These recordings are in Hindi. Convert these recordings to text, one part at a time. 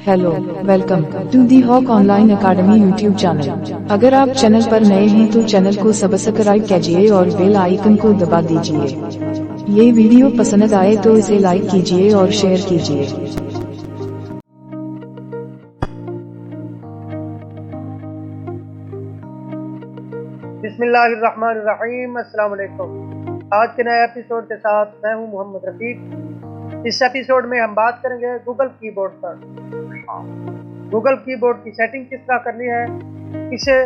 Hello, welcome to the Hawk online academy YouTube channel. अगर आप चैनल पर नए हैं तो चैनल को सब्सक्राइब कीजिए और बेल आइकन को दबा दीजिए। ये वीडियो पसंद आए तो इसे लाइक कीजिए और शेयर कीजिए। बिस्मिल्लाहिर्रहमानिर्रहीम, अस्सलाम वालेकुम। आज के नए एपिसोड के साथ मैं हूं मोहम्मद रफीक। इस एपिसोड में हम बात करेंगे गूगल कीबोर्ड पर। गूगल कीबोर्ड की सेटिंग किस तरह करनी है, इसे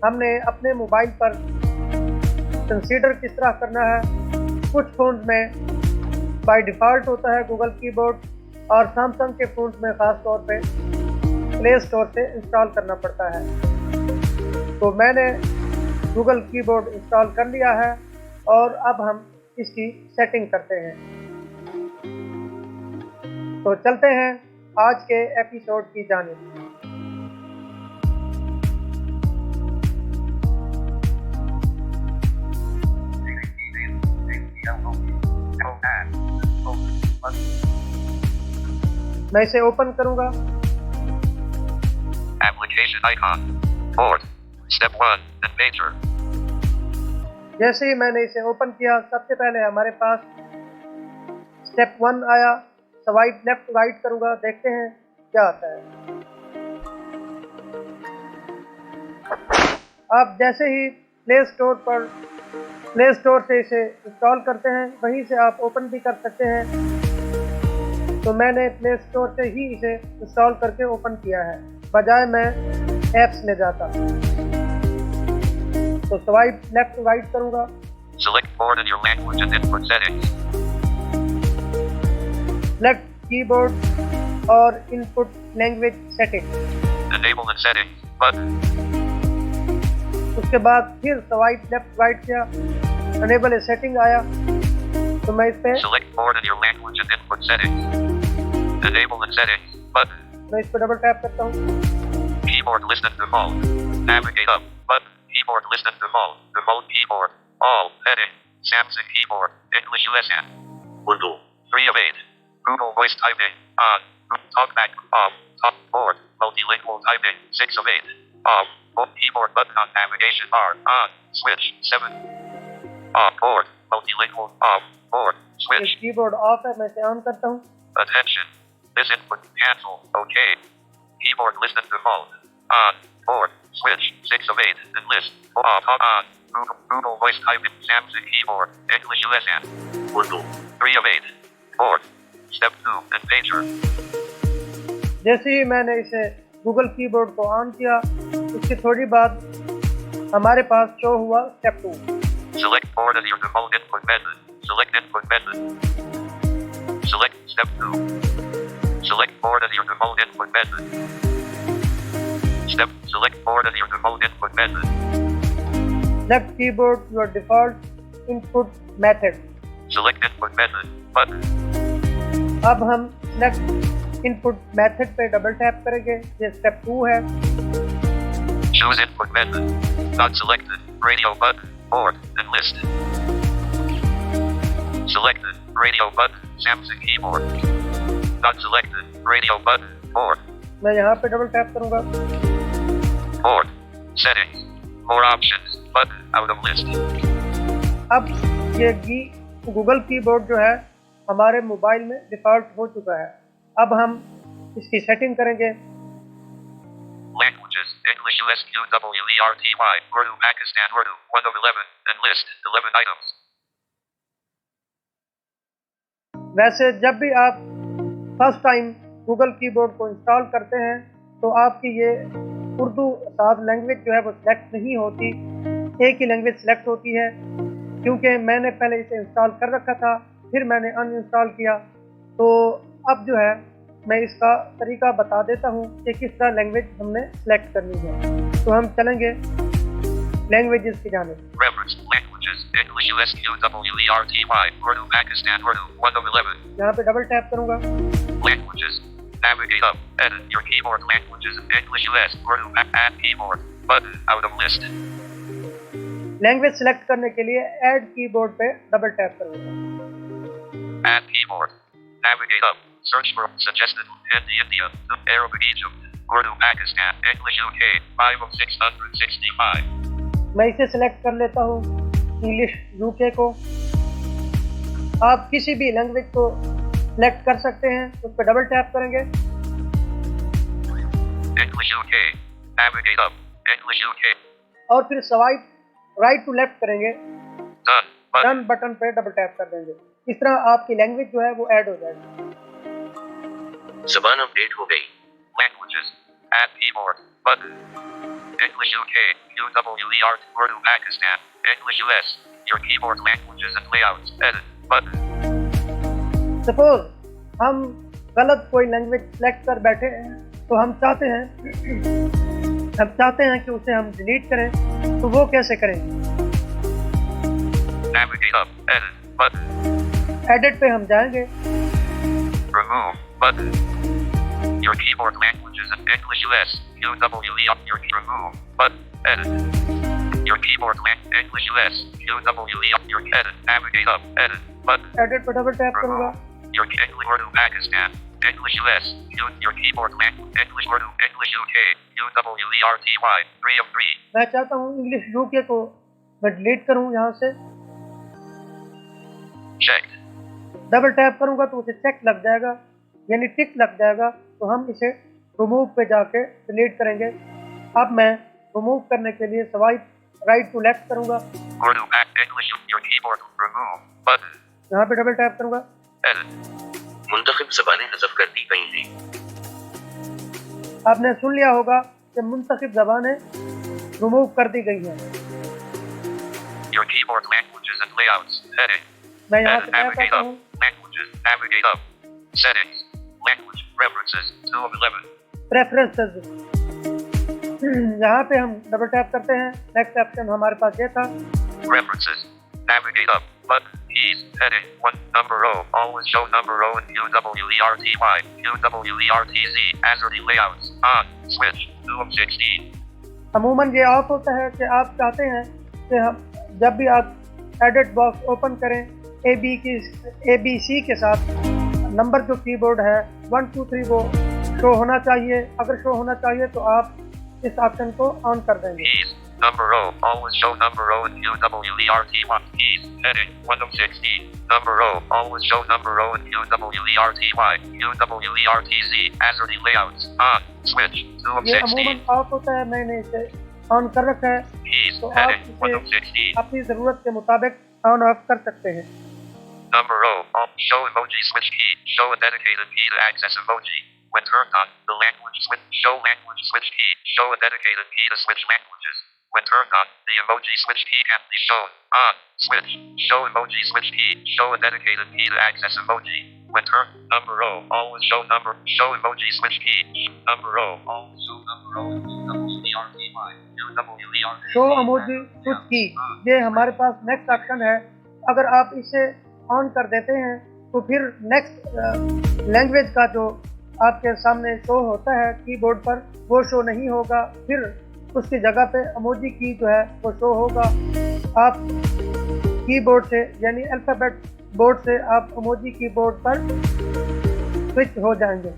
हमने अपने मोबाइल पर कंसीडर किस तरह करना है। कुछ फ़ोन्स में बाय डिफ़ॉल्ट होता है गूगल कीबोर्ड और सैमसंग के फ़ोन्स में ख़ास तौर पे प्ले स्टोर से इंस्टॉल करना पड़ता है। तो मैंने गूगल कीबोर्ड इंस्टॉल कर लिया है और अब हम इसकी सेटिंग करते हैं। तो चलते हैं आज के एपिसोड की जानिब। मैं इसे ओपन करूंगा। Application icon. Board. Step 1. Adventure. जैसे ही मैंने इसे ओपन किया, सबसे पहले हमारे पास स्टेप 1 आया। स्वाइप लेफ्ट राइट करूंगा, देखते हैं क्या आता है। आप जैसे ही प्ले स्टोर से इसे इंस्टॉल करते हैं, वहीं से आप ओपन भी कर सकते हैं। तो मैंने प्ले स्टोर से ही इसे इंस्टॉल करके ओपन किया है, बजाय मैं ऐप्स में जाता। तो स्वाइप लेफ्ट राइट करूंगा। Select board in your language and input settings. Select keyboard और input language setting. Enable the settings button. उसके बाद फिर स्वाइप लेफ्ट राइट किया, अनेबल ए सेटिंग आया। तो मैं इस पे Select board in your language and input settings. Enable the settings button. मैं इस पे डबल टैप करता हूँ। Keyboard list and default. Navigate up button. Keyboard list and default. Remote keyboard. All. Heading. Samsung keyboard. English USN. Windows 3 of 8. Google voice typing on. Talkback off. Top board. Multilingual typing 6 of 8. Off. Keyboard button on navigation bar on. Switch 7. Off board. Multilingual off board. Switch. Keyboard of है, मैं इसे ऑन करता हूँ। Attention. This input cancel. Okay. Keyboard list and default. On. Board. Switch 6 of 8. And list. Off. On. Google voice typing. Samsung keyboard. English USN. Windows 3 of 8. Board. Step 2. Adventure. जैसे ही मैंने इसे गूगल कीबोर्ड को ऑन किया, उसकी थोड़ी बाद हमारे पास शो हुआ step 2। Select board as your default input method. Select input method. Select step 2. Select board as your default input method. Select board as your default input method. Select keyboard your default input method. Select input method button. अब हम select input method पे डबल टैप करेंगे। ये स्टेप 2 है। Choose input method. Not selected. Radio button. Board and list. Selected. Radio button. Samsung keyboard. Not selected. Radio button. Board. मैं यहाँ पे डबल टैप करूँगा। Board. Settings. More options. Button out of list. अब ये गूगल कीबोर्ड जो है हमारे मोबाइल में डिफ़ॉल्ट हो चुका है। अब हम इसकी सेटिंग करेंगे। Languages. English USQWERTY. Urdu Pakistan Urdu 1 of 11. And list 11 items. वैसे जब भी आप फर्स्ट टाइम गूगल कीबोर्ड को इंस्टॉल करते हैं तो आपकी ये उर्दू साथ लैंग्वेज जो है वो सिलेक्ट नहीं होती, एक ही लैंग्वेज सिलेक्ट होती है। क्योंकि मैंने पहले इसे इंस्टॉल कर रखा था, फिर मैंने अनइंस्टॉल किया। तो अब जो है मैं इसका तरीका बता देता हूँ कि किस तरह लैंग्वेज हमने सेलेक्ट करनी है। तो हम चलेंगे लैंग्वेजेस की जानिब। Reference. Languages. English USQWERTY. Urdu Pakistan Urdu 1 of 11. यहाँ पे डबल टैप करूँगा। Languages. Navigate up. Edit your keyboard languages. English US. Urdu. Add keyboard. Button out of list. Language select करने के लिए ऐड कीबोर्ड पे डबल टैप करूँगा। Add keyboard. Navigate up. Search for suggested Hindi India, Arabic Egypt, Urdu Pakistan, English UK, 5 of 665. मैं इसे सिलेक्ट कर लेता हूँ इंग्लिश यूके को। आप किसी भी लैंग्वेज को सिलेक्ट कर सकते हैं, उस पर डबल टैप करेंगे। English UK, navigate up, English UK, और फिर स्वाइप राइट टू लेफ्ट करेंगे। done, button, डन बटन पे डबल टैप कर देंगे। इस तरह आपकी लैंग्वेज जो है वो ऐड हो जाएगी। ज़बान अपडेट हो गई। Languages, add keyboard, button. English UK, UWER, Urdu Pakistan, English US, your keyboard languages and layouts, edit, button. Suppose हम गलत कोई लैंग्वेज सेलेक्ट कर बैठे हैं, तो हम चाहते हैं कि उसे हम डिलीट करें, तो वो कैसे करें? Navigate up, edit, button. Edit पे हम जाएंगे। Remove, button. Your keyboard languages and English US, UWER, your remove, button, edit. Your keyboard English US, UWER, your edit, navigate up, edit, button. Edit पे डबल टैप करूंगा। Your English Urdu Pakistan, English US, your keyboard English Urdu, English UK, UWERTY, 3 of 3. मैं चाहता हूँ इंग्लिश यूके को मैं डिलीट करूँ यहाँ से। Checked. डबल टैप करूंगा तो उसे चेक लग जाएगा, यानी टिक लग जाएगा। तो हम इसे रिमूव पे जाके डिलीट करेंगे। अब मैं रिमूव करने के लिए स्वाइप राइट टू लेफ्ट करूंगा। Urdu English, your keyboard remove, button. यहाँ पे डबल टैप करूंगा। Edit. मुंतखब ज़बानें हज़फ कर दी गई हैं। आपने सुन लिया होगा कि मुंतखब ज़बानें रिमूव कर दी गई हैं। Your keyboard languages and layouts, heading. मैं यहाँ से Edit, टैप navigate करता up, हूँ। languages, navigate up. Settings, language, preferences, 2 of 11. Preferences, यहाँ पे हम डबल टैप करते हैं। नेक्स्ट ऑप्शन हमारे पास ये था। Preferences, navigate up, button, keys, heading, 1, number row, always show number row in UWERTY, UWERTZ, AZERTY layouts, on, switch, 2 of 16. अमूमन ये ऑफ होता है कि आप चाहते हैं कि हम जब भी आप एडिट बॉक्स ओपन करें, ABC के साथ नंबर जो कीबोर्ड है 1 2 3 वो शो होना चाहिए। अगर शो होना चाहिए तो आप इस ऑप्शन को ऑन कर देंगे। Keys, number row, always show number row in UWERTY, keys, heading, 1 of 16, number row, always show number row in UWERTY, UWERTZ, AZERTY layouts, on, switch, 2 of ये 16. अमूमन ऑफ होता है, मैंने इसे ऑन कर रखा है। Keys, तो आप heading, 1 of इसे 16. अपनी ज़रूरत के मुताबिक ऑन ऑफ कर सकते हैं। Number row, show emoji switch key, show a dedicated key to access emoji. When turned on, the language switch, show language switch key, show a dedicated key to switch languages. When turned on, the emoji switch key can be shown. On, switch, show emoji switch key, show a dedicated key to access emoji. When turned, number row, always show emoji switch key, number row, always show number row, UWERTY, UWERTY. Show emoji switch की, ये हमारे पास नेक्स्ट ऑप्शन है। अगर आप इसे ऑन कर देते हैं तो फिर नेक्स्ट लैंग्वेज का जो आपके सामने शो होता है कीबोर्ड पर वो शो नहीं होगा। फिर उसकी जगह पे इमोजी की जो है वो शो होगा। आप कीबोर्ड से यानी अल्फ़ाबेट बोर्ड से आप इमोजी कीबोर्ड पर स्विच हो जाएंगे।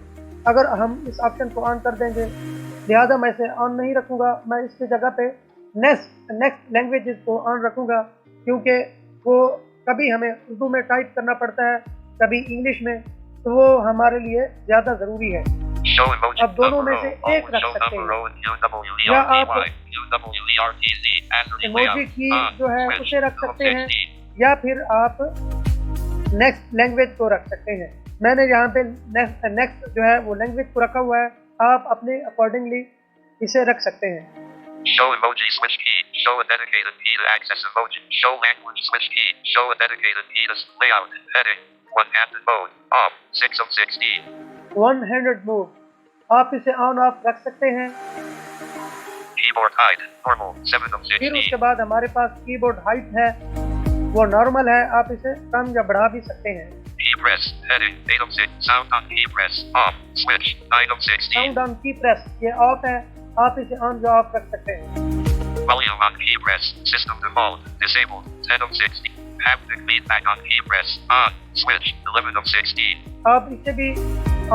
अगर हम इस ऑप्शन को ऑन कर देंगे, लिहाजा मैं इसे ऑन नहीं रखूँगा, मैं इसकी जगह पे नेक्स्ट लैंग्वेजेस को ऑन रखूँगा, क्योंकि वो कभी हमें उर्दू में टाइप करना पड़ता है, कभी इंग्लिश में, तो वो हमारे लिए ज़्यादा ज़रूरी है। अब दोनों में से एक रख सकते हैं, या आप इमोजी की जो है उसे रख सकते हैं, या फिर आप नेक्स्ट लैंग्वेज को रख सकते हैं। मैंने यहाँ पे नेक्स्ट जो है वो लैंग्वेज को रखा हुआ है, आप अपने अकॉर्डिंगली इसे रख सकते हैं। Show emoji switch key, show a dedicated key to access emoji, show language switch key, show a dedicated key to layout, heading, one-handed mode, off, 6 of 16. One-handed mode, आप इसे ऑन ऑफ रख सकते हैं। Keyboard height, normal, 7 of 16. फिर उसके बाद हमारे पास कीबोर्ड हाइट है, वो नॉर्मल है, आप इसे कम या बढ़ा भी सकते हैं। Key press, heading, 8 of 6, sound on key press, off, switch, 9 of 16. Sound on की प्रेस, ये ऑफ है, आप इसे ऑन या ऑफ रख सकते हैं। Volume on key press, system default, disabled, 10 of 16. Haptic feedback on key press. On. Switch. 11 of 16. आप इसे भी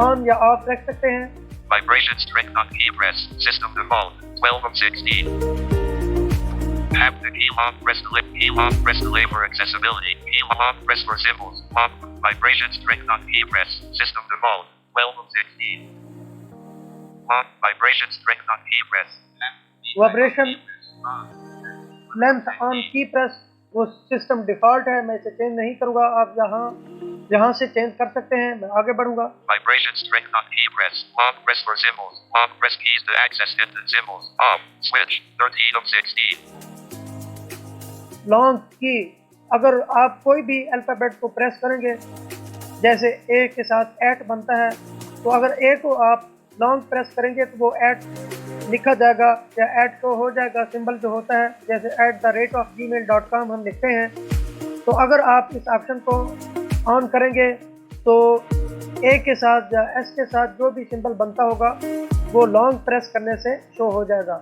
ऑन या ऑफ रख सकते हैं। Vibration strength on key press. System default. 12 of 16. Haptic key lock press delay. Key lock press delay for accessibility. Key lock press for symbols. Lock. Vibration strength on key press. System default. 12 of 16. Lock. Vibration strength on key press. Vibration length on की प्रेस वो सिस्टम डिफॉल्ट है, मैं इसे चेंज नहीं करूंगा। आप यहाँ से चेंज कर सकते हैं। मैं आगे बढ़ूंगा। Vibration strength on key press. Long press for symbols. Long press keys to access hidden symbols. Off. Switch. 13 of 16. Long की अगर आप कोई भी अल्फाबेट को प्रेस करेंगे, जैसे ए के साथ एट बनता है, तो अगर ए को आप लॉन्ग प्रेस करेंगे तो वो एट लिखा जाएगा या ऐड शो हो जाएगा। सिंबल जो होता है जैसे @gmail.com हम लिखते हैं, तो अगर आप इस ऑप्शन को ऑन करेंगे तो ए के साथ या एस के साथ जो भी सिंबल बनता होगा वो लॉन्ग प्रेस करने से शो हो जाएगा।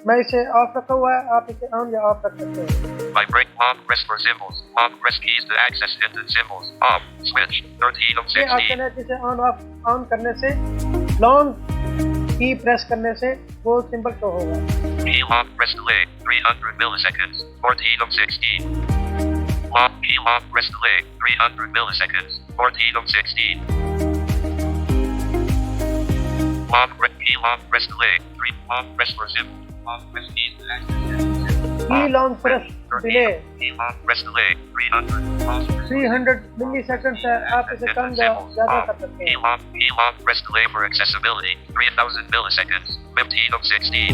मैं इसे ऑफ रखा हुआ है, आप इसे ऑन या ऑफ रख सकते हैं। Vibrate long press for symbols. Long press keys to access hidden symbols. Off. Switch. 13 of 16. ये ऑप्शन है जिसे ऑन ऑफ ऑन करने से लॉन्ग की प्रेस करने से वो सिंबल शो होगा। Key lock press delay 300 milliseconds. 14 of 16. Lock key lock press delay 300 milliseconds. 14 of 16. Lock key lock press delay 3 long press for symbols. Long press keys to access hidden symbols. की लॉन्ग प्रेस डिले 300 मिलीसेकंड है, आप इसे कम ज्यादा कर सकते हैं। Key lock press delay for accessibility 3000 milliseconds. 15 of 16.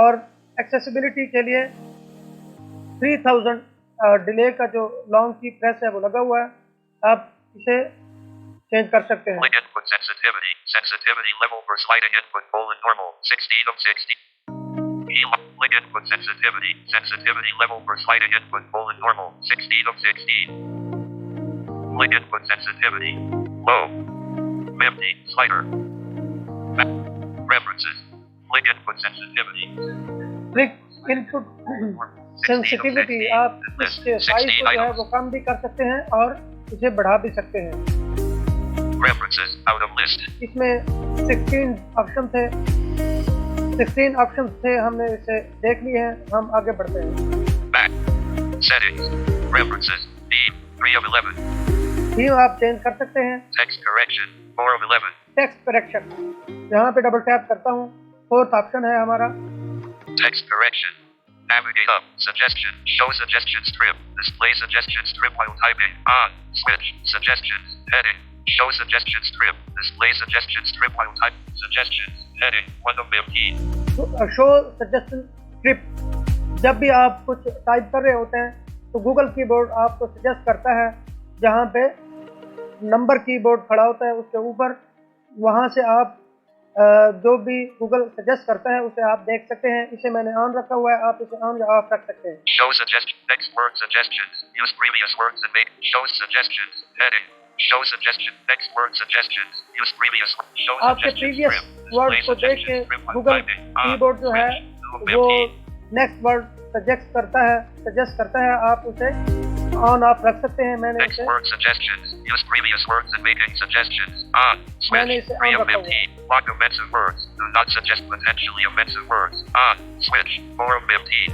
और एक्सेसिबिलिटी के लिए 3000 डिले का जो लॉन्ग की प्रेस है वो लगा हुआ है, आप इसे चेंज कर सकते हैं। Link input sensitivity. Sensitivity level for sliding input normal 16 of 60. Link input sensitivity. Sensitivity level for sliding input normal 16 of 16. Link input sensitivity. Low. 50. Slider. Preferences. Link input sensitivity. Link input sensitivity आप इसके साइज को जो है वो कम भी कर सकते हैं और इसे बढ़ा भी सकते हैं। Preferences out of list. इसमें 16 ऑप्शन थे, 16 ऑप्शन थे, हमने इसे देख लिए हैं। हम आगे बढ़ते हैं। Back. Settings. Preferences. D. 3 of 11. Theme आप चेंज कर सकते हैं। Text correction. 4 of 11. Text correction, यहाँ पे डबल टैप करता हूँ, 4th ऑप्शन है हमारा। Text correction. Navigate up. Suggestion. Show suggestion strip. Display suggestion strip while typing. On. Switch. Suggestions. Heading. Show suggestion strip. Display suggestion strip while typing. Suggestions. Heading. 1 of 15. Show suggestion strip, जब भी आप कुछ टाइप कर रहे होते हैं तो गूगल कीबोर्ड आपको सजेस्ट करता है, जहाँ पे नंबर कीबोर्ड खड़ा होता है उसके ऊपर, वहाँ से आप जो भी गूगल सजेस्ट करता है उसे आप देख सकते हैं। इसे मैंने ऑन रखा हुआ है, आप इसे ऑन या ऑफ रख सकते हैं। Show suggestion. Next word suggestions. Use previous words and make. Show suggestions. Heading. Show suggestion. Next word suggestions. Use previous. Show आपके suggestion. प्रीवियस वर्ड को देख के गूगल कीबोर्ड जो है वो नेक्स्ट वर्ड सजेस्ट करता है, आप उसे ऑन ऑफ रख सकते हैं। मैंने Next word suggestions. Use previous words and making suggestions. On. मैंने Switch. इसे 3 ऑन of रखा हुआ 15. Block offensive words. Do not suggest potentially offensive words. On. Switch. 4 of 15.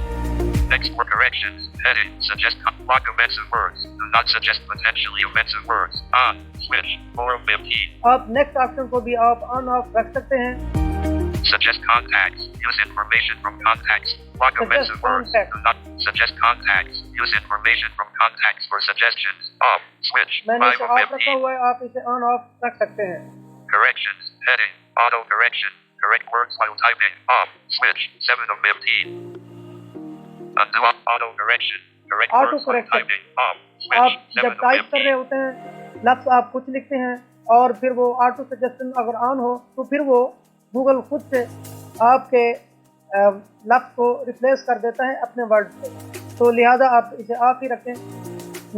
Next word corrections. Heading. Suggest block offensive words. Do not suggest potentially offensive words. On. Switch. 4 of 15. आप नेक्स्ट ऑप्शन को भी आप ऑन ऑफ रख सकते हैं। Suggest contacts. Use information from contacts. Block Suggest offensive words. contacts. Do not suggest contacts. Use information from contacts for suggestions. Off. Switch. मैंने 5 इसे of ऑफ रखा 15. हुआ है, आप इसे ऑन ऑफ रख सकते हैं। Corrections. Heading. Auto correction. Correct words while typing. Off. Switch. 7 of 15. Undo auto correction. Correct Auto words while correction. typing. Off. आप Switch. जब 7 of टाइप कर रहे 15. होते हैं, लफ्ज़ आप कुछ लिखते हैं और फिर वो ऑटो सजेशन अगर ऑन हो तो फिर वो गूगल खुद से आपके लफ्ज़ को रिप्लेस कर देता है अपने वर्ड से, तो लिहाजा आप इसे ऑफ ही रखें।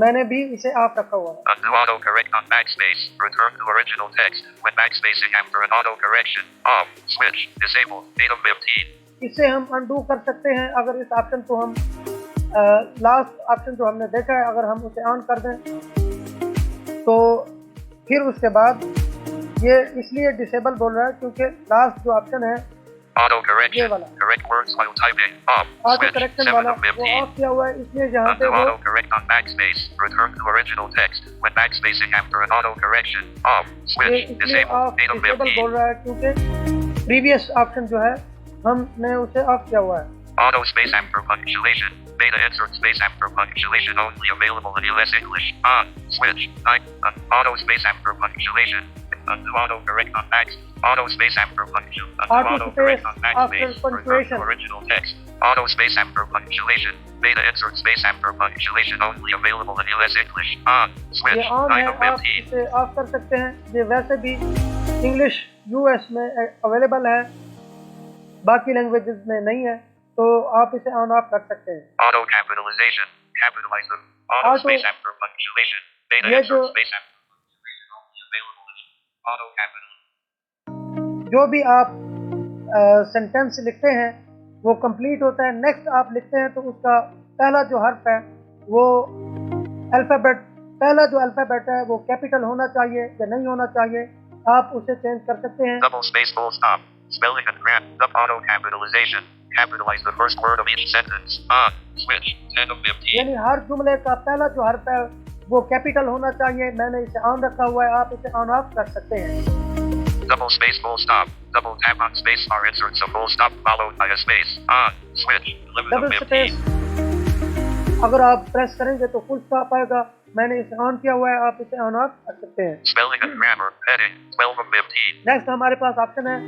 मैंने भी इसे ऑफ रखा हुआ है। Undo auto correct on backspace. Return to original text when backspacing after an auto correction. Off. Switch. Disabled. 8 of 15. इसे हम अनडू कर सकते हैं अगर इस ऑप्शन को हम लास्ट ऑप्शन जो हमने देखा है, अगर हम उसे ऑन कर दें तो फिर उसके बाद ये इसलिए डिसेबल बोल रहा है क्योंकि लास्ट जो ऑप्शन है Auto ये correction. वाला Correct words while typing. Off. Auto Switch. Correction 7 वाला of वो 15. ऑफ किया हुआ है, इसलिए यहाँ पे Undo वो auto correct on backspace. Return to original text. When backspacing after an auto correction. Off. ये Switch. इसलिए Disable. Of 8 of disable 15. बोल रहा है क्योंकि प्रीवियस ऑप्शन जो है हमने उसे ऑफ किया हुआ है। Auto space after punctuation. Beta insert space after punctuation only available in US English. On. Switch. Auto space after punctuation. Undo auto correct on back. Auto space after punctuation. Undo auto correct on backspace. Return to original text. Auto space after punctuation. Beta insert space after punctuation only available in US English. On. Switch. ये ऑन है, 9 of आप 15. इसे ऑफ कर सकते हैं। ये वैसे भी इंग्लिश यूएस में अवेलेबल है, बाकी लैंग्वेजेस में नहीं है, तो आप इसे ऑन ऑफ कर सकते हैं। Auto capitalization. Capitalize them. Auto Auto- space after punctuation. Beta ये insert जो space after punctuation only available in auto capital. जो भी आप सेंटेंस लिखते हैं वो कंप्लीट होता है, नेक्स्ट आप लिखते हैं तो उसका पहला जो हर्फ है वो अल्फ़ाबेट, पहला जो अल्फ़ाबेट है वो कैपिटल होना चाहिए या नहीं होना चाहिए, आप उसे चेंज कर सकते हैं। Double space full stop. Spelling and grammar. Up auto capitalization. Capitalize the first word of each sentence. On. Switch. 10 of 15. यानी हर जुमले का पहला जो हर्फ है वो कैपिटल होना चाहिए। मैंने इसे ऑन रखा हुआ है, आप इसे ऑन ऑफ कर सकते हैं। Double space full stop. Double tap on space bar inserts a full stop followed by a space. On. Switch. 11 of double 15. Space अगर आप प्रेस करेंगे तो फुल स्टॉप आएगा। मैंने इसे ऑन किया हुआ है, आप इसे ऑन ऑफ कर सकते हैं। Spelling and grammar. Heading. 12 of 15. Next हमारे पास ऑप्शन है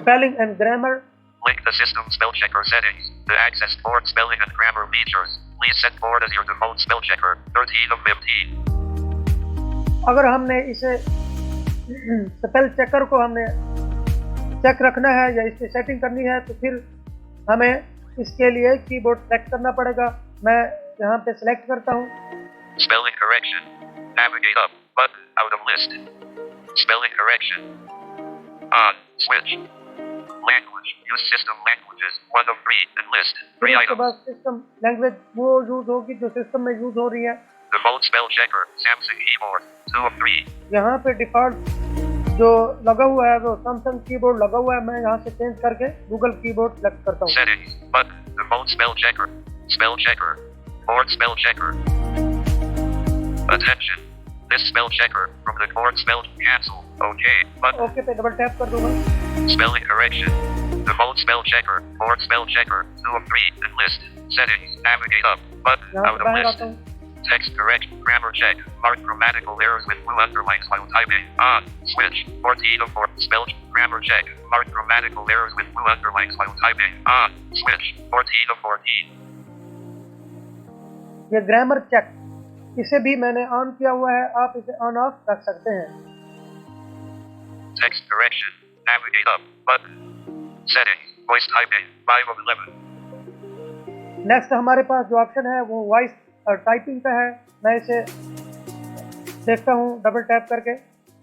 spelling and grammar. Link the system spell checker settings. To access board spelling and grammar features, please set board as your default spell checker. 13 of 15. अगर हमने इसे स्पेल चेकर को हमने चेक रखना है या इसकी सेटिंग करनी है तो फिर हमें इसके लिए कीबोर्ड सेलेक्ट करना पड़ेगा। मैं यहाँ पे सेलेक्ट करता हूँ। Spelling correction. Navigate up. Button. Out of list. Spelling correction. On. Switch. Language. Use system languages. 1 of 3. And list. 3 फिर उसके items. बाद सिस्टम लैंग्वेज वो यूज होगी जो सिस्टम में यूज हो रही है। Default spell checker. Samsung keyboard. 2 of 3. यहाँ पे डिफॉल्ट जो लगा हुआ है वो सैमसंग कीबोर्ड लगा हुआ है। मैं यहाँ से चेंज करके गूगल कीबोर्ड सेलेक्ट करता हूँ। Settings. Button. Default spell checker. Spell checker. Board spell checker. Attention. This spell checker from the board spell cancel. OK. Button. Okay पे डबल टैप कर दूंगा। Spelling correction. Default spell checker. Board spell checker. 2 of 3. And list. Settings. Navigate up. Button. यहाँ Out से of बाहर list. आता हूँ। Text correct. Grammar check. Mark grammatical errors with blue underlines while typing. On. Switch. 14 of 4. Spell grammar check. Mark grammatical errors with blue underlines while typing. On. Switch. 14 of 14. ये ग्रामर चेक, इसे भी मैंने ऑन किया हुआ है, आप इसे ऑन ऑफ रख सकते हैं। Text correction. Navigate up. Button. Settings. Voice typing. 5 of 11. Next हमारे पास जो ऑप्शन है वो वॉइस और टाइपिंग का है। मैं इसे देखता हूँ डबल टैप करके।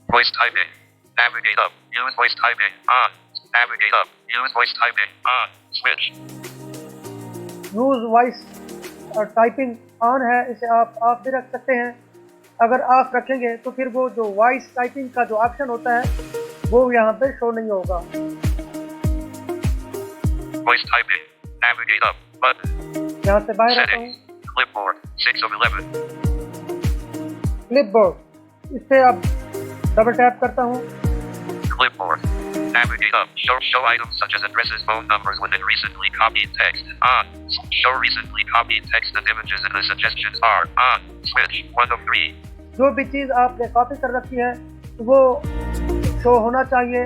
Voice typing. Navigate up. Use voice typing. On. Navigate up. Use voice typing. On. Switch. Use voice और टाइपिंग ऑन है, इसे आप ऑफ भी रख सकते हैं। अगर ऑफ रखेंगे तो फिर वो जो वॉइस टाइपिंग का जो ऑप्शन होता है वो यहाँ पे शो नहीं होगा। Voice typing. Navigate up. Button. यहाँ से बाहर आता हूँ। Settings. Clipboard. 6 of 11. क्लिपबोर्ड, इस पे अब डबल टैप करता हूँ। Clipboard. Navigate up. Show items such as addresses, phone numbers within recently copied text. On. Show recently copied text and images in the suggestions bar. On. Switch. 1 of 3. जो भी चीज़ आपने कॉपी कर रखी है वो शो होना चाहिए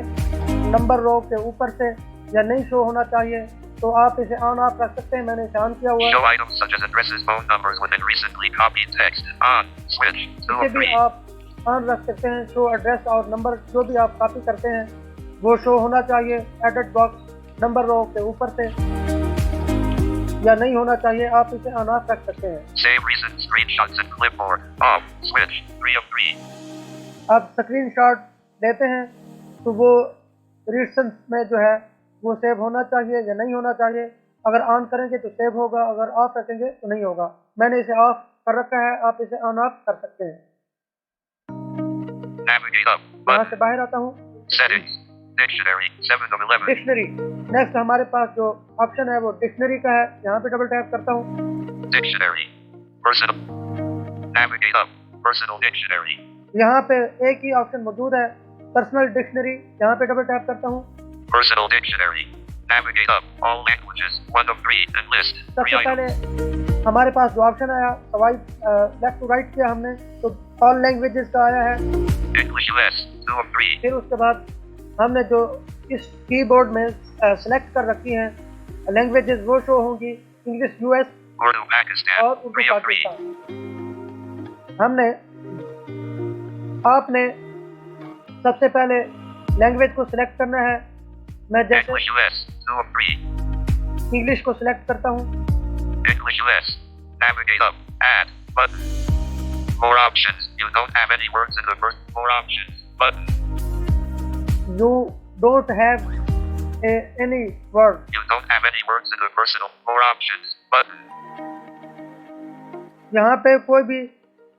नंबर रो के ऊपर से या नहीं शो होना चाहिए, तो आप इसे ऑन ऑफ रख सकते हैं। मैंने इसे ऑन किया हुआ Show है। items such as addresses, phone numbers within recently copied text. On. Switch. 2 इसे of भी 3. आप ऑन रख सकते हैं। शो एड्रेस और नंबर जो भी आप कॉपी करते हैं वो शो होना चाहिए एडिट बॉक्स नंबर रो के ऊपर से या नहीं होना चाहिए, आप इसे ऑन ऑफ रख सकते हैं। Save recent screenshots in clipboard. Off. Switch. 3 of 3. आप स्क्रीनशॉट लेते हैं तो वो रीसेंट में जो है वो सेव होना चाहिए या नहीं होना चाहिए, अगर ऑन करेंगे तो सेव होगा, अगर ऑफ रखेंगे तो नहीं होगा। मैंने इसे ऑफ कर रखा है, आप इसे ऑन ऑफ कर सकते हैं। यहाँ से बाहर आता हूँ। डिक्शनरी, नेक्स्ट हमारे पास जो ऑप्शन है वो डिक्शनरी का है। यहाँ पे डबल टैप करता हूँ। यहाँ पे एक ही ऑप्शन मौजूद है, पर्सनल डिक्शनरी। यहाँ पे डबल टैप करता हूँ। सबसे पहले हमारे पास जो ऑप्शन आया, स्वाइप लेफ्ट टू राइट किया हमने तो ऑल लैंग्वेजेस का आया है। फिर उसके बाद हमने जो इस कीबोर्ड में सेलेक्ट कर रखी हैं लैंग्वेजेस वो शो होंगी, इंग्लिश यूएस और उर्दू पाकिस्तान। आपने सबसे पहले लैंग्वेज को सिलेक्ट करना है। मैं जैसे इंग्लिश को सिलेक्ट करता हूँ। You don't have any word. यहाँ पे कोई भी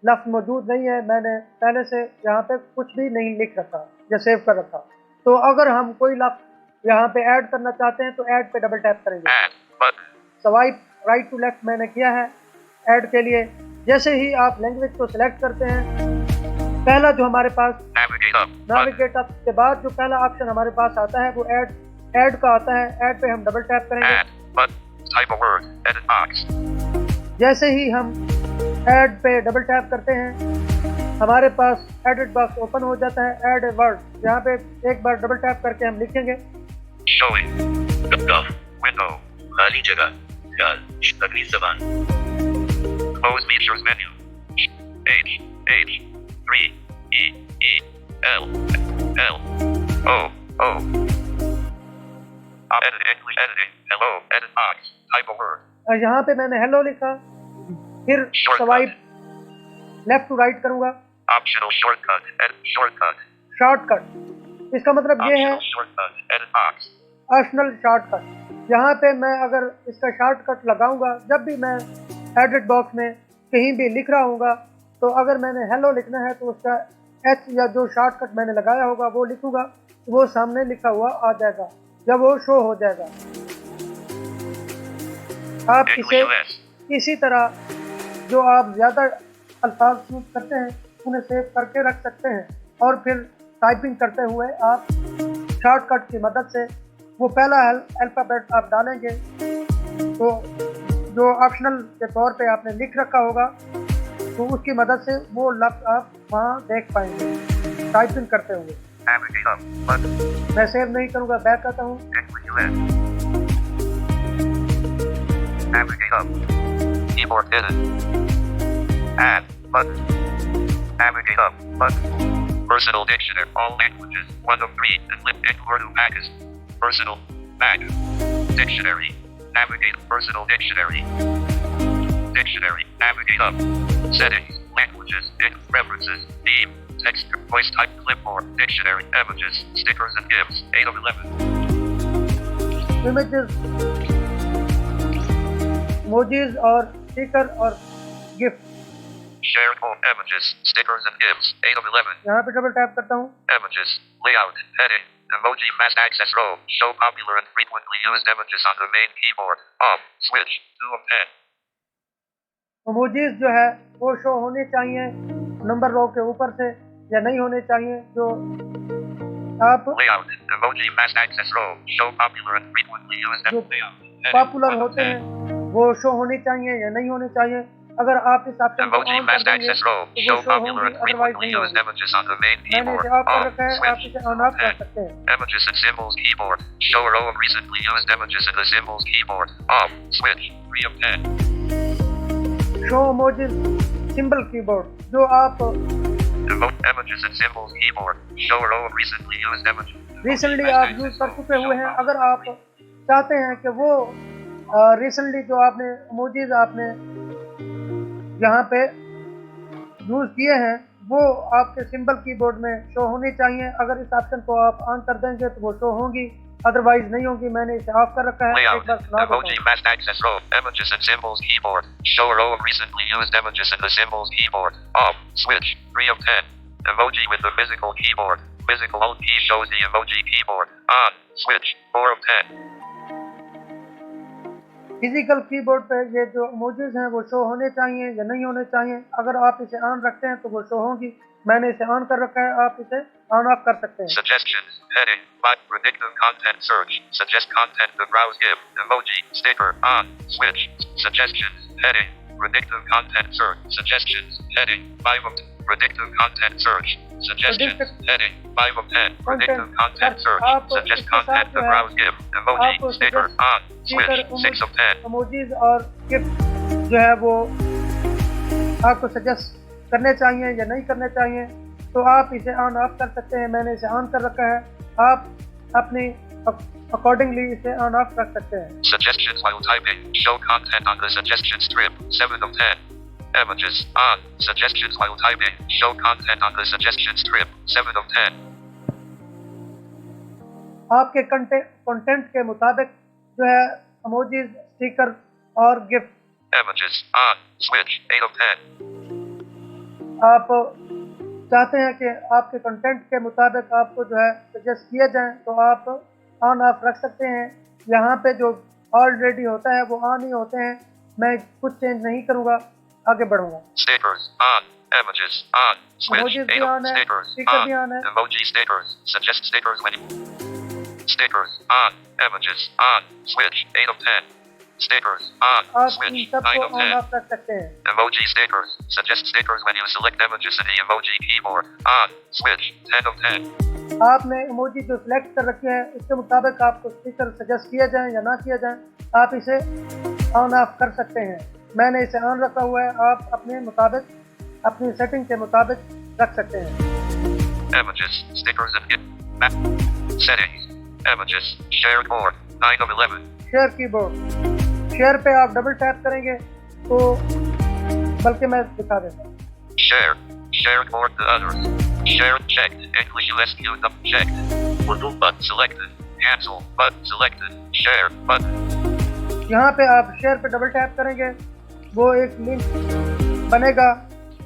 लफ्ज मौजूद नहीं है, मैंने पहले से यहाँ पे कुछ भी नहीं लिख रखा या सेव कर रखा। तो अगर हम कोई लफ्ज यहाँ पे ऐड करना चाहते हैं तो ऐड पे डबल टैप करेंगे। स्वाइप राइट टू लेफ्ट मैंने किया है ऐड के लिए। जैसे ही आप लैंग्वेज को सिलेक्ट करते हैं, पहला जो हमारे पास नेविगेट अप के बाद जो पहला ऑप्शन हमारे पास आता है वो ऐड का आता है। ऐड पे हम डबल टैप करेंगे। जैसे ही हम ऐड पे डबल टैप करते हैं, हमारे पास एडिट बॉक्स ओपन हो जाता है। ऐड ए वर्ड, यहाँ पे एक बार डबल टैप करके हम लिखेंगे। खाली जगह, अगली ज़बान। Close features menu. H 3 E L O. Editing. Hello. Edit box. Type a word. यहाँ पे मैंने हेलो लिखा। फिर स्वाइप लेफ्ट टू राइट करूंगा। Optional shortcut. Edit shortcut. Shortcut, इसका मतलब ये है ऑप्शनल शॉर्टकट। यहाँ पे मैं अगर इसका शॉर्टकट लगाऊंगा, जब भी मैं एडिट बॉक्स में कहीं भी लिख रहा हूँगा तो अगर मैंने हेलो लिखना है तो उसका एच या जो शॉर्टकट मैंने लगाया होगा वो लिखूंगा, तो वो सामने लिखा हुआ आ जाएगा जब वो शो हो जाएगा। आप इसे इसी तरह जो आप ज़्यादा अल्फाज यूज करते हैं उन्हें सेव करके रख सकते हैं और फिर टाइपिंग करते हुए आप शॉर्टकट की मदद से वो पहला अल्फ़ाबेट आप डालेंगे तो जो ऑप्शनल के तौर पे आपने लिख रखा होगा तो उसकी मदद से वो लफ्ज़ आप वहाँ देख पाएंगे टाइपिंग करते हुए। मैं सेव नहीं करूँगा, बैक आता हूँ। Personal dictionary, all languages, 1 of 3, Word Pakistan. Personal, back, dictionary, navigate, personal dictionary, navigate up, settings, languages, preferences, theme, text, voice type, clipboard, dictionary, images, stickers and gifs, 8 of 11. Images, emojis और sticker और gift. Share home images, stickers and gifs, 8 of 11. यहाँ पे डबल टैप करता हूँ। Images, layout, heading, emoji fast access row, show popular and frequently used images on the main keyboard, off, switch, 2 of 10. emojis जो है वो शो होने चाहिए नंबर रो के ऊपर से या नहीं होने चाहिए। जो आप layout, emoji fast access row, show popular and frequently used images. Popular होते हैं वो शो होने चाहिए या नहीं होने चाहिए। अगर आप इस ऑप्शन को ऑन कर देंगे तो वो शो होंगी, अदरवाइज नहीं होगी। मैंने इसे ऑफ कर रखा है, आप इसे ऑन ऑफ कर सकते हैं। Images and symbols keyboard. Show a row of recently used images in the symbols keyboard. Off. Switch. 3 of 10. Show emojis symbol keyboard. जो आप images and symbols keyboard. Show a row of recently used images. Recently आप यूज कर चुके हुए हैं। अगर आप चाहते हैं कि वो रिसेंटली जो आपने emojis आपने यहाँ पे यूज किए हैं वो आपके सिंबल कीबोर्ड में शो होनी चाहिए। अगर इस ऑप्शन को आप ऑन कर देंगे तो वो शो होंगी, अदरवाइज नहीं होंगी। मैंने इसे ऑफ कर रखा है। एक Layout. बार सुना देता Emoji हूँ। fast access row. Images and symbols keyboard. Show a row of recently used images in the symbols keyboard. Off. Switch. 3 of 10. Emoji with the physical keyboard. Physical alt key shows the emoji keyboard. On. Switch. 4 of 10. Physical keyboard पे ये जो इमोजीज हैं वो शो होने चाहिए या नहीं होने चाहिए। अगर आप इसे ऑन रखते हैं तो वो शो होंगी। मैंने इसे ऑन कर रखा है, आप इसे ऑन ऑफ कर सकते हैं। Suggestions. Heading. But predictive content search. Suggest content to browse GIF. Emoji. Sticker. On. Switch. Suggestions. Heading. Predictive content search. Suggestions. Heading. 5 of 10. Predictive content search. Suggestions. Heading. 5 of 10. Predictive content search. Suggest content to browse GIF. Emoji. Sticker. On. Switch. 6 of 10. Emojis और गिफ्ट जो है वो आपको सजेस्ट करने चाहिए या नहीं करने चाहिए, तो आप इसे ऑन ऑफ कर सकते हैं। मैंने इसे ऑन कर रखा है। आप अपनी अकॉर्डिंगली इसे ऑन ऑफ कर सकते हैं। Suggestions while typing. Show content on the suggestion strip. 7 of 10. Images. On. Suggestions while typing. Show content on the suggestion strip. 7 of 10. आपके कंटेंट के मुताबिक जो है इमोजीज, स्टिकर और gift. Images. On. Switch. 8 of 10. आप चाहते हैं कि आपके कंटेंट के मुताबिक आपको जो है सजेस्ट किए जाएं, तो आप ऑन ऑफ रख सकते हैं। यहाँ पे जो ऑलरेडी होता है वो ऑन ही होते हैं। मैं कुछ चेंज नहीं करूँगा, आगे बढ़ूँगा। Stickers. On. Images. On. Switch. Emojis 8 भी of on है, stickers. sticker भी On. on है। Emoji stickers. Suggest stickers when Stickers. On. Images. On. Switch. 8 of 10. Stickers. On. आप इन Switch. सब 9 को of ऑन 10. ऑफ रख सकते हैं। Emoji stickers. Suggest stickers when you select images in the emoji keyboard. On. Switch. 10 of 10. आपने इमोजी जो सिलेक्ट कर रखे हैं इसके मुताबिक आपको स्टिकर सजेस्ट किए जाएं या ना किए जाएं, आप इसे ऑन ऑफ कर सकते हैं। मैंने इसे ऑन रखा हुआ है। आप अपने मुताबिक, अपनी सेटिंग के मुताबिक रख सकते हैं। Images. Stickers and GIF. Settings. Images. Shared board. 9 of 11. Share keyboard. Share पे आप डबल टैप करेंगे तो, बल्कि मैं दिखा देता हूँ। Share. Shared board to others. Share checked. English US used up checked. Button button selected. Cancel button selected. Share button. यहाँ पे आप शेयर पे डबल टैप करेंगे, वो एक लिंक बनेगा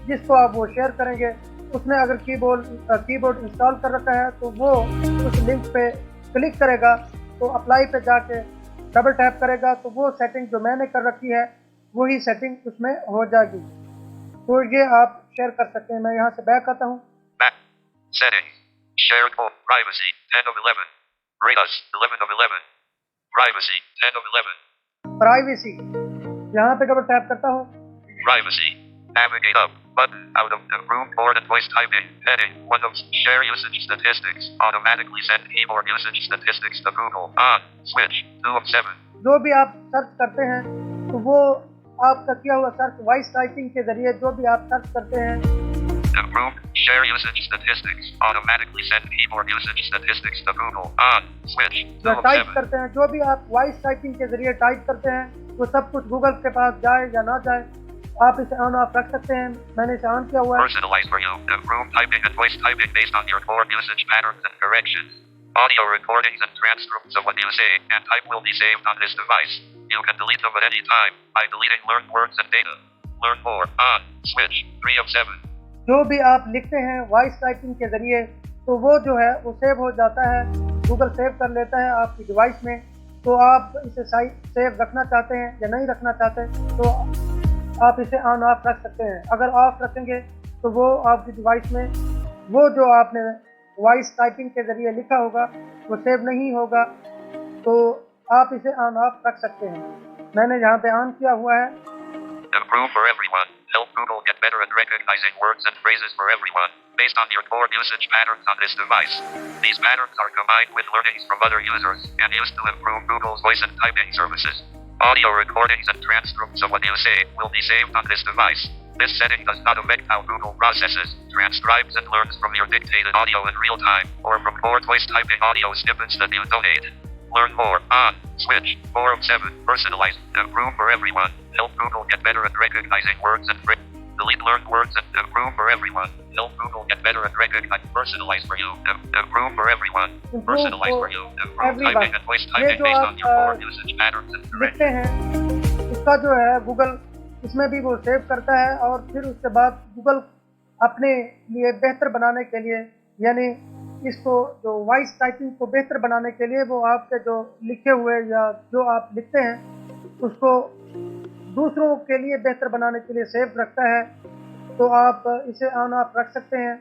जिसको आप वो शेयर करेंगे। उसने अगर कीबोर्ड इंस्टॉल कर रखा है तो वो उस लिंक पे क्लिक करेगा, तो अप्लाई पे जाके डबल टैप करेगा तो वो सेटिंग जो मैंने कर रखी है वही सेटिंग उसमें हो जाएगी। तो ये आप शेयर कर सकते हैं। मैं यहाँ से बैक आता हूँ। Back. Settings. Shared board. Privacy. 10 of 11. Radius. 11 of 11. Privacy. 10 of 11. Privacy, यहाँ पे डबल टैप करता हूँ। Privacy. Navigate up. Button. Out of improved board and voice typing. Heading. 1 of share usage statistics. Automatically send keyboard usage statistics to Google. On. Switch. 2 of 7. जो भी आप सर्च करते हैं तो वो आपका किया हुआ सर्च वॉइस टाइपिंग के जरिए जो भी आप सर्च करते हैं। Improved share usage statistics. Automatically send keyboard usage statistics to Google. On. Switch. 2 या of टाइप 7. करते हैं, जो भी आप वॉइस टाइपिंग के जरिए टाइप करते हैं वो सब कुछ गूगल के पास जाए या ना जाए, आप इसे ऑन ऑफ रख सकते हैं। मैंने इसे ऑन किया हुआ है। Personalized for you. Improved typing and voice typing based on your core usage patterns and corrections. Audio recordings and transcripts of what you say and type will be saved on this device. You can delete them at any time by deleting learned words and data. Learn more. On. Switch. 3 of 7. जो भी आप लिखते हैं वॉइस टाइपिंग के जरिए तो वो जो है वो सेव हो जाता है, गूगल सेव कर लेता है आपकी डिवाइस में। तो आप इसे सेव रखना चाहते हैं या नहीं रखना चाहते तो आप इसे ऑन ऑफ रख सकते हैं। अगर ऑफ रखेंगे तो वो आपकी डिवाइस में वो जो आपने वॉइस टाइपिंग के जरिए लिखा होगा वो सेव नहीं होगा, तो आप इसे ऑन ऑफ रख सकते हैं। मैंने यहाँ पे ऑन किया हुआ है। Improve for everyone. Help Google get better at recognizing words and phrases for everyone based on your core usage patterns on this device. These patterns are combined with learnings from other users and used to improve Google's voice and typing services. Audio recordings and transcripts of what you say will be saved on this device. This setting does not affect how Google processes, transcribes, and learns from your dictated audio in real time, or from core voice typing audio snippets that you donate. Learn more. On. Switch. 4 of 7. Personalized. Improve for everyone. Help Google get better at recognizing words and phrases. Delete learned words and improve for everyone. Help Google get better at recognize. Personalize for you. Improve for everyone. Personalize for you. Improve typing and voice typing based on your core usage patterns and लिखते हैं उसका जो है गूगल इसमें भी वो सेव करता है, और फिर उसके बाद गूगल अपने लिए बेहतर बनाने के लिए, यानी इसको जो वॉइस टाइपिंग को बेहतर बनाने के लिए वो आपके जो लिखे हुए या जो आप लिखते हैं उसको दूसरों के लिए बेहतर बनाने के लिए सेव रखता है। तो आप इसे ऑन ऑफ रख सकते हैं।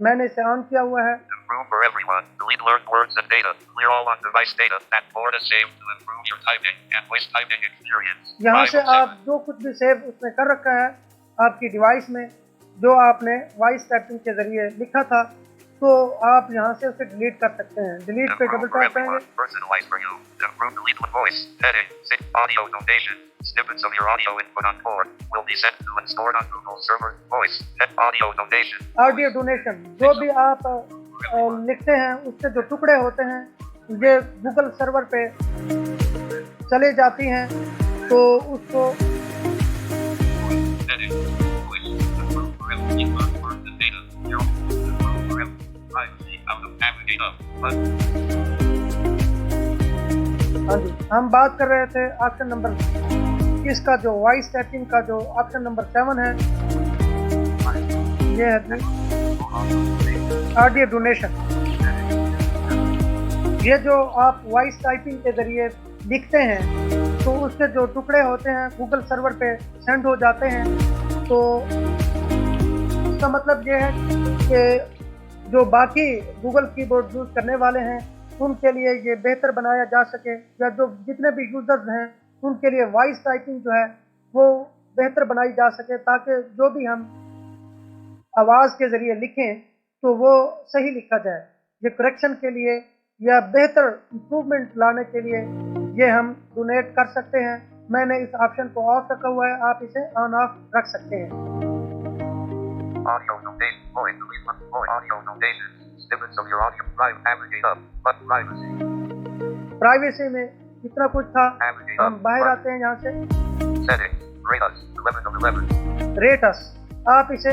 मैंने इसे ऑन किया हुआ है। Improve for everyone. Delete learned words and data. Clear all on-device data. That board is saved to improve your typing and voice typing experience. यहाँ से आप जो कुछ भी सेव उसने कर रखा है आपकी डिवाइस में, जो आपने वॉइस टाइपिंग के जरिए लिखा था, तो आप यहाँ से उसे डिलीट कर सकते हैं। डिलीट पे डबल टैप करेंगे। Personalize for you. Improve delete with voice. Heading. Audio notation. Snippets of your audio input on board will be sent to and stored on Google server. Voice. Audio donation. Audio donation, जो भी आप लिखते हैं उसके जो टुकड़े होते हैं ये गूगल सर्वर पे चले जाती हैं, तो उसको हाँ जी, हम बात कर रहे थे ऑप्शन नंबर इसका जो वॉइस टाइपिंग का जो ऑप्शन नंबर 7 है, ये है ऑडियो डोनेशन। ये जो आप वॉइस टाइपिंग के जरिए लिखते हैं तो उसके जो टुकड़े होते हैं गूगल सर्वर पे सेंड हो जाते हैं। तो इसका मतलब ये है कि जो बाकी गूगल कीबोर्ड यूज़ करने वाले हैं उनके लिए ये बेहतर बनाया जा सके, या जो जितने भी यूज़र्स हैं उनके लिए वॉइस टाइपिंग जो है वो बेहतर बनाई जा सके, ताकि जो भी हम आवाज़ के ज़रिए लिखें तो वो सही लिखा जाए। ये करेक्शन के लिए या बेहतर इम्प्रूवमेंट लाने के लिए ये हम डोनेट कर सकते हैं। मैंने इस ऑप्शन को ऑफ रखा हुआ है, आप इसे ऑन ऑफ रख सकते हैं। Audio donation. Voice delete with voice. Audio donation. Snippets of your audio. Private navigate up. But privacy. Privacy में इतना कुछ था। हम बाहर आते हैं यहाँ से। Settings. Rate us. 11 of 11. Rate us, आप इसे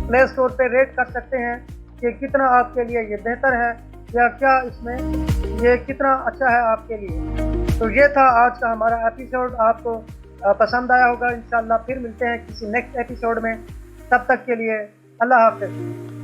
प्ले स्टोर पे रेट कर सकते हैं कि कितना आपके लिए ये बेहतर है, या क्या इसमें ये कितना अच्छा है आपके लिए। तो ये था आज का हमारा एपिसोड। आपको पसंद आया होगा। इंशाल्लाह फिर मिलते हैं किसी नेक्स्ट एपिसोड में। तब तक के लिए अल्लाह हाफ़िज़।